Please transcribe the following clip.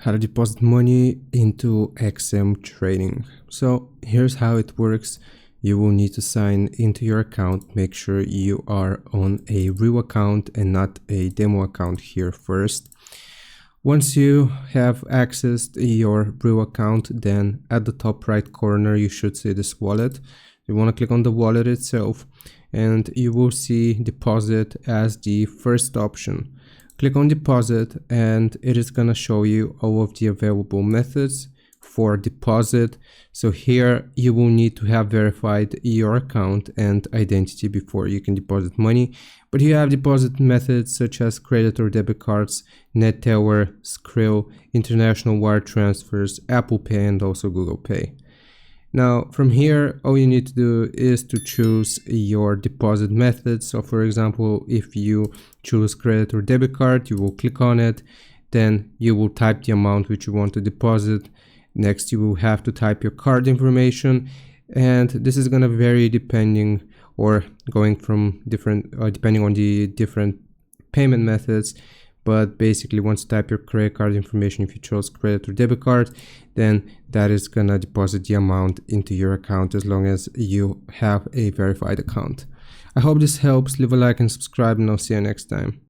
how to deposit money into XM Trading. So here's how it works. You will need to sign into your account. Make sure you are on a real account and not a demo account here first. Once you have accessed your real account, then at the top right corner you should see this wallet. You want to click on the wallet itself and you will see deposit as the first option. Click on deposit and it is going to show you all of the available methods for deposit. So here you will need to have verified your account and identity before you can deposit money. But you have deposit methods such as credit or debit cards, NetTeller, Skrill, international wire transfers, Apple Pay, and also Google Pay. Now from here, all you need to do is to choose your deposit method. So for example, if you choose credit or debit card, you will click on it. Then you will type the amount which you want to deposit. Next, you will have to type your card information. And this is going to vary depending on the different payment methods. But basically, once you type your credit card information, if you chose credit or debit card, then that is gonna deposit the amount into your account as long as you have a verified account. I hope this helps. Leave a like and subscribe, and I'll see you next time.